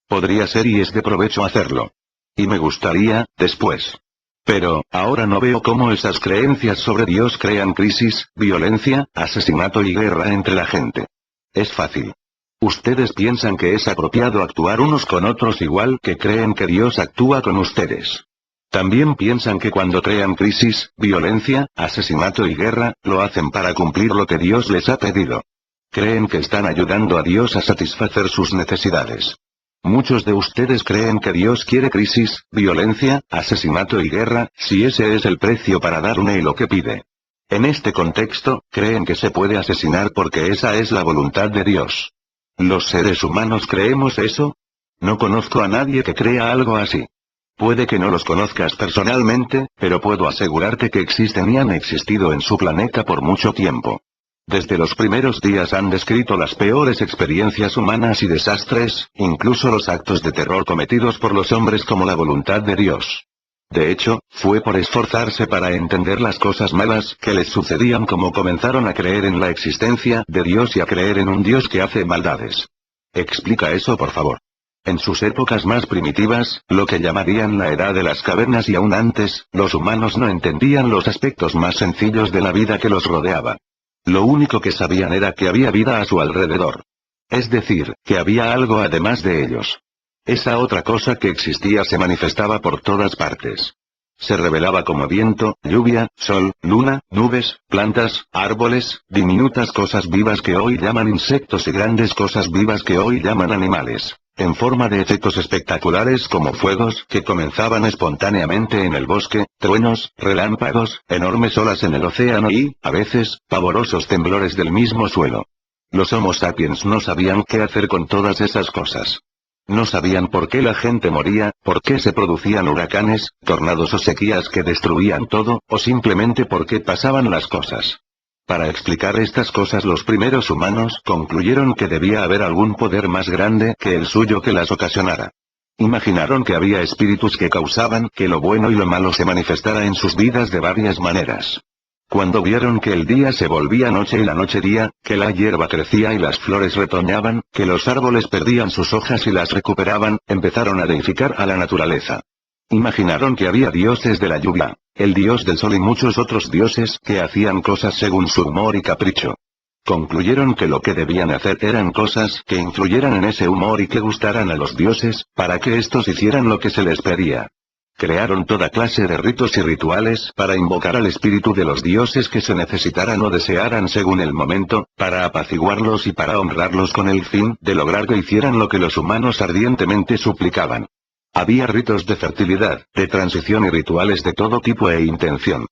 Podría ser y es de provecho hacerlo. Y me gustaría, después. Pero, ahora no veo cómo esas creencias sobre Dios crean crisis, violencia, asesinato y guerra entre la gente. Es fácil. Ustedes piensan que es apropiado actuar unos con otros igual que creen que Dios actúa con ustedes. También piensan que cuando crean crisis, violencia, asesinato y guerra, lo hacen para cumplir lo que Dios les ha pedido. Creen que están ayudando a Dios a satisfacer sus necesidades. Muchos de ustedes creen que Dios quiere crisis, violencia, asesinato y guerra, si ese es el precio para darle lo que pide. En este contexto, creen que se puede asesinar porque esa es la voluntad de Dios. ¿Los seres humanos creemos eso? No conozco a nadie que crea algo así. Puede que no los conozcas personalmente, pero puedo asegurarte que existen y han existido en su planeta por mucho tiempo. Desde los primeros días han descrito las peores experiencias humanas y desastres, incluso los actos de terror cometidos por los hombres como la voluntad de Dios. De hecho, fue por esforzarse para entender las cosas malas que les sucedían como comenzaron a creer en la existencia de Dios y a creer en un Dios que hace maldades. Explica eso, por favor. En sus épocas más primitivas, lo que llamarían la edad de las cavernas y aún antes, los humanos no entendían los aspectos más sencillos de la vida que los rodeaba. Lo único que sabían era que había vida a su alrededor. Es decir, que había algo además de ellos. Esa otra cosa que existía se manifestaba por todas partes. Se revelaba como viento, lluvia, sol, luna, nubes, plantas, árboles, diminutas cosas vivas que hoy llaman insectos y grandes cosas vivas que hoy llaman animales, en forma de efectos espectaculares como fuegos que comenzaban espontáneamente en el bosque, truenos, relámpagos, enormes olas en el océano y, a veces, pavorosos temblores del mismo suelo. Los Homo sapiens no sabían qué hacer con todas esas cosas. No sabían por qué la gente moría, por qué se producían huracanes, tornados o sequías que destruían todo, o simplemente por qué pasaban las cosas. Para explicar estas cosas los primeros humanos concluyeron que debía haber algún poder más grande que el suyo que las ocasionara. Imaginaron que había espíritus que causaban que lo bueno y lo malo se manifestara en sus vidas de varias maneras. Cuando vieron que el día se volvía noche y la noche día, que la hierba crecía y las flores retoñaban, que los árboles perdían sus hojas y las recuperaban, empezaron a deificar a la naturaleza. Imaginaron que había dioses de la lluvia, el dios del sol y muchos otros dioses que hacían cosas según su humor y capricho. Concluyeron que lo que debían hacer eran cosas que influyeran en ese humor y que gustaran a los dioses, para que estos hicieran lo que se les pedía. Crearon toda clase de ritos y rituales para invocar al espíritu de los dioses que se necesitaran o desearan según el momento, para apaciguarlos y para honrarlos con el fin de lograr que hicieran lo que los humanos ardientemente suplicaban. Había ritos de fertilidad, de transición y rituales de todo tipo e intención.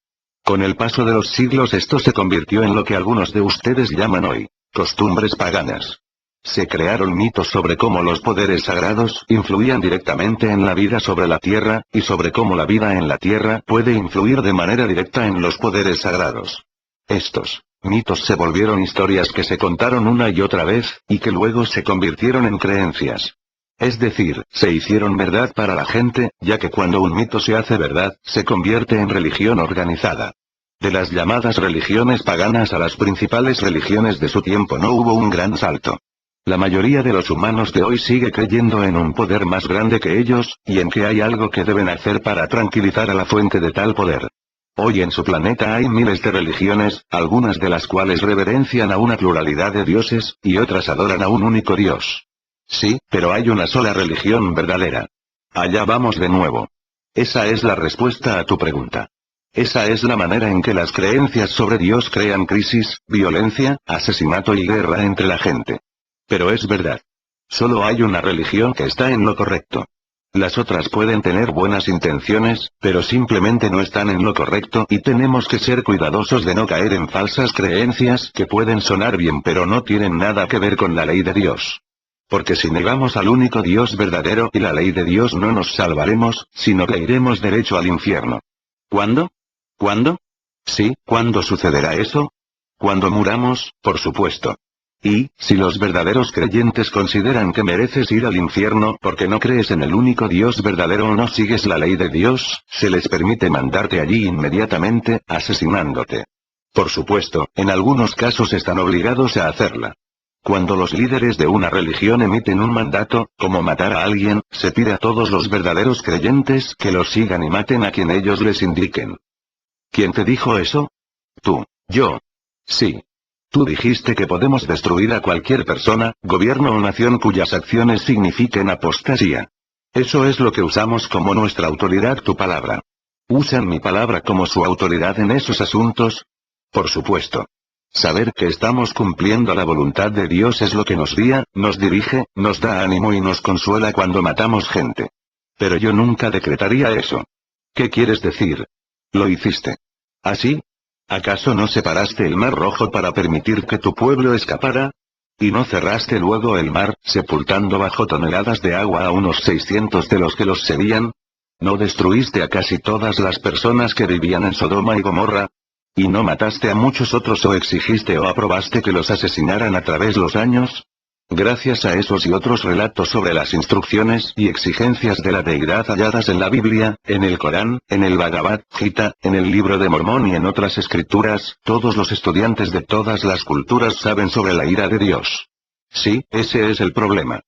Con el paso de los siglos esto se convirtió en lo que algunos de ustedes llaman hoy costumbres paganas. Se crearon mitos sobre cómo los poderes sagrados influían directamente en la vida sobre la Tierra, y sobre cómo la vida en la Tierra puede influir de manera directa en los poderes sagrados. Estos Mitos se volvieron historias que se contaron una y otra vez, y que luego se convirtieron en creencias. Es decir, se hicieron verdad para la gente, ya que cuando un mito se hace verdad, se convierte en religión organizada. De las llamadas religiones paganas a las principales religiones de su tiempo no hubo un gran salto. La mayoría de los humanos de hoy sigue creyendo en un poder más grande que ellos, y en que hay algo que deben hacer para tranquilizar a la fuente de tal poder. Hoy en su planeta hay miles de religiones, algunas de las cuales reverencian a una pluralidad de dioses, y otras adoran a un único dios. Sí, pero hay una sola religión verdadera. Allá vamos de nuevo. Esa es la respuesta a tu pregunta. Esa es la manera en que las creencias sobre Dios crean crisis, violencia, asesinato y guerra entre la gente. Pero es verdad. Solo hay una religión que está en lo correcto. Las otras pueden tener buenas intenciones, pero simplemente no están en lo correcto y tenemos que ser cuidadosos de no caer en falsas creencias que pueden sonar bien pero no tienen nada que ver con la ley de Dios. Porque si negamos al único Dios verdadero y la ley de Dios no nos salvaremos, sino que iremos derecho al infierno. ¿Cuándo? ¿Cuándo? Sí, ¿cuándo sucederá eso? Cuando muramos, por supuesto. Y, si los verdaderos creyentes consideran que mereces ir al infierno porque no crees en el único Dios verdadero o no sigues la ley de Dios, se les permite mandarte allí inmediatamente, asesinándote. Por supuesto, en algunos casos están obligados a hacerla. Cuando los líderes de una religión emiten un mandato, como matar a alguien, se pide a todos los verdaderos creyentes que los sigan y maten a quien ellos les indiquen. ¿Quién te dijo eso? Tú. Yo. Sí. Tú dijiste que podemos destruir a cualquier persona, gobierno o nación cuyas acciones signifiquen apostasía. Eso es lo que usamos como nuestra autoridad, tu palabra. ¿Usan mi palabra como su autoridad en esos asuntos? Por supuesto. Saber que estamos cumpliendo la voluntad de Dios es lo que nos guía, nos dirige, nos da ánimo y nos consuela cuando matamos gente. Pero yo nunca decretaría eso. ¿Qué quieres decir? Lo hiciste. ¿Así? ¿Acaso no separaste el mar Rojo para permitir que tu pueblo escapara? ¿Y no cerraste luego el mar, sepultando bajo toneladas de agua a unos 600 de los que los seguían? ¿No destruiste a casi todas las personas que vivían en Sodoma y Gomorra? ¿Y no mataste a muchos otros o exigiste o aprobaste que los asesinaran a través de los años? Gracias a esos y otros relatos sobre las instrucciones y exigencias de la deidad halladas en la Biblia, en el Corán, en el Bhagavad Gita, en el Libro de Mormón y en otras escrituras, todos los estudiantes de todas las culturas saben sobre la ira de Dios. Sí, ese es el problema.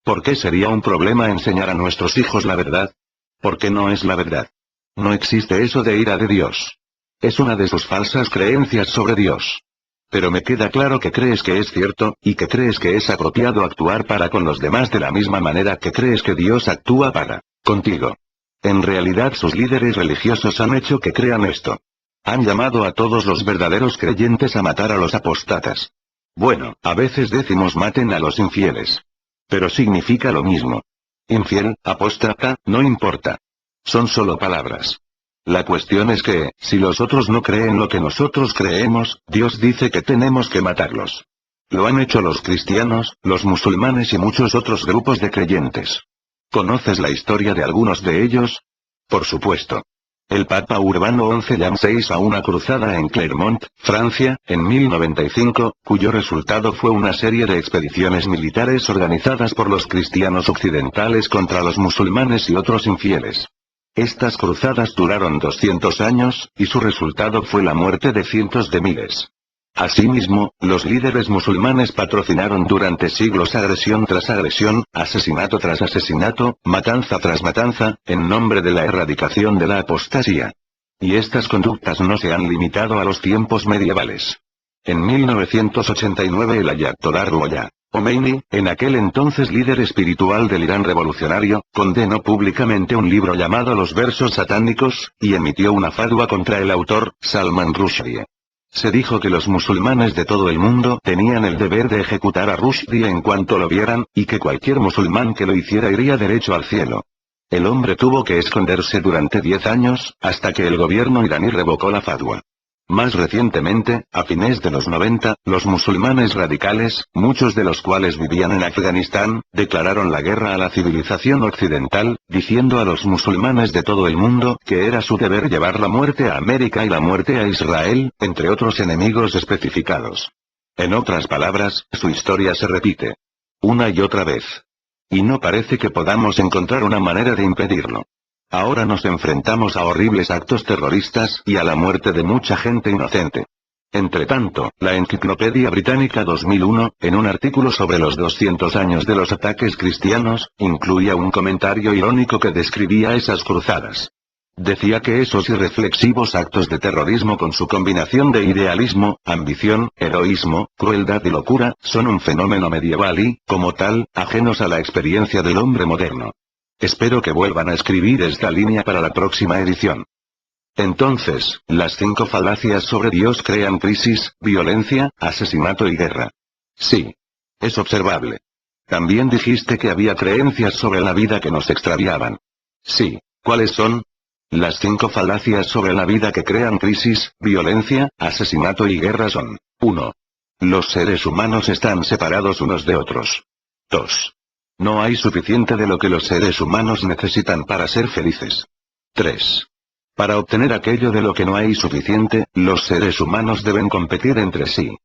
¿Por qué sería un problema enseñar a nuestros hijos la verdad? Porque no es la verdad. No existe eso de ira de Dios. Es una de sus falsas creencias sobre Dios. Pero me queda claro que crees que es cierto, y que crees que es apropiado actuar para con los demás de la misma manera que crees que Dios actúa para contigo. En realidad sus líderes religiosos han hecho que crean esto. Han llamado a todos los verdaderos creyentes a matar a los apóstatas. Bueno, a veces decimos maten a los infieles. Pero significa lo mismo. Infiel, apóstata, no importa. Son solo palabras. La cuestión es que, si los otros no creen lo que nosotros creemos, Dios dice que tenemos que matarlos. Lo han hecho los cristianos, los musulmanes y muchos otros grupos de creyentes. ¿Conoces la historia de algunos de ellos? Por supuesto. El Papa Urbano XI llamó a una cruzada en Clermont, Francia, en 1095, cuyo resultado fue una serie de expediciones militares organizadas por los cristianos occidentales contra los musulmanes y otros infieles. Estas cruzadas duraron 200 años, y su resultado fue la muerte de cientos de miles. Asimismo, los líderes musulmanes patrocinaron durante siglos agresión tras agresión, asesinato tras asesinato, matanza tras matanza, en nombre de la erradicación de la apostasía. Y estas conductas no se han limitado a los tiempos medievales. En 1989 el Ayatollah Ruhollah Khomeini, en aquel entonces líder espiritual del Irán revolucionario, condenó públicamente un libro llamado Los Versos Satánicos, y emitió una fatwa contra el autor, Salman Rushdie. Se dijo que los musulmanes de todo el mundo tenían el deber de ejecutar a Rushdie en cuanto lo vieran, y que cualquier musulmán que lo hiciera iría derecho al cielo. El hombre tuvo que esconderse durante 10 años, hasta que el gobierno iraní revocó la fatwa. Más recientemente, a fines de los 90, los musulmanes radicales, muchos de los cuales vivían en Afganistán, declararon la guerra a la civilización occidental, diciendo a los musulmanes de todo el mundo que era su deber llevar la muerte a América y la muerte a Israel, entre otros enemigos especificados. En otras palabras, su historia se repite una y otra vez. Y no parece que podamos encontrar una manera de impedirlo. Ahora nos enfrentamos a horribles actos terroristas y a la muerte de mucha gente inocente. Entretanto, la Enciclopedia Británica 2001, en un artículo sobre los 200 años de los ataques cristianos, incluía un comentario irónico que describía esas cruzadas. Decía que esos irreflexivos actos de terrorismo con su combinación de idealismo, ambición, heroísmo, crueldad y locura, son un fenómeno medieval y, como tal, ajenos a la experiencia del hombre moderno. Espero que vuelvan a escribir esta línea para la próxima edición. Entonces, las 5 falacias sobre Dios crean crisis, violencia, asesinato y guerra. Sí. Es observable. También dijiste que había creencias sobre la vida que nos extraviaban. Sí. ¿Cuáles son? Las 5 falacias sobre la vida que crean crisis, violencia, asesinato y guerra son: 1. Los seres humanos están separados unos de otros. 2. No hay suficiente de lo que los seres humanos necesitan para ser felices. 3. Para obtener aquello de lo que no hay suficiente, los seres humanos deben competir entre sí.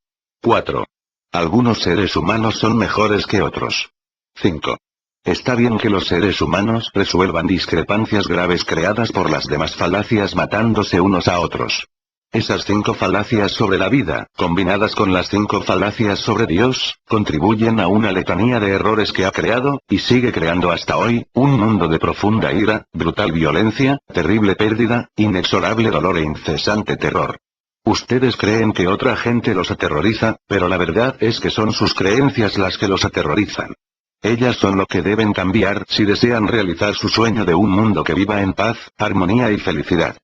4. Algunos seres humanos son mejores que otros. 5. Está bien que los seres humanos resuelvan discrepancias graves creadas por las demás falacias matándose unos a otros. Esas 5 falacias sobre la vida, combinadas con las 5 falacias sobre Dios, contribuyen a una letanía de errores que ha creado, y sigue creando hasta hoy, un mundo de profunda ira, brutal violencia, terrible pérdida, inexorable dolor e incesante terror. Ustedes creen que otra gente los aterroriza, pero la verdad es que son sus creencias las que los aterrorizan. Ellas son lo que deben cambiar si desean realizar su sueño de un mundo que viva en paz, armonía y felicidad.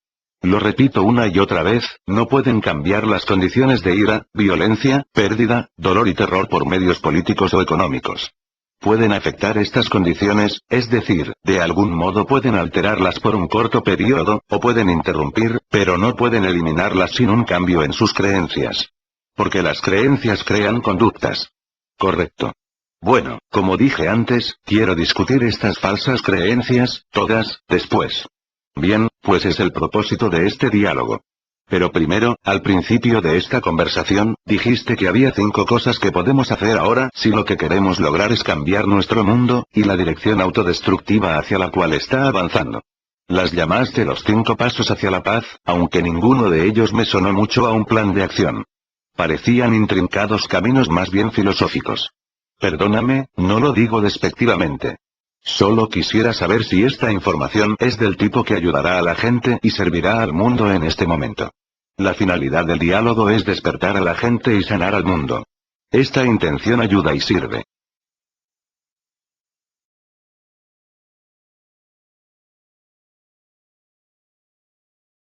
Lo repito una y otra vez, no pueden cambiar las condiciones de ira, violencia, pérdida, dolor y terror por medios políticos o económicos. Pueden afectar estas condiciones, es decir, de algún modo pueden alterarlas por un corto periodo, o pueden interrumpir, pero no pueden eliminarlas sin un cambio en sus creencias. Porque las creencias crean conductas. Correcto. Bueno, como dije antes, quiero discutir estas falsas creencias, todas, después. Bien, pues es el propósito de este diálogo. Pero primero, al principio de esta conversación, dijiste que había 5 cosas que podemos hacer ahora si lo que queremos lograr es cambiar nuestro mundo, y la dirección autodestructiva hacia la cual está avanzando. Las llamaste los 5 pasos hacia la paz, aunque ninguno de ellos me sonó mucho a un plan de acción. Parecían intrincados caminos más bien filosóficos. Perdóname, no lo digo despectivamente. Solo quisiera saber si esta información es del tipo que ayudará a la gente y servirá al mundo en este momento. La finalidad del diálogo es despertar a la gente y sanar al mundo. Esta intención ayuda y sirve.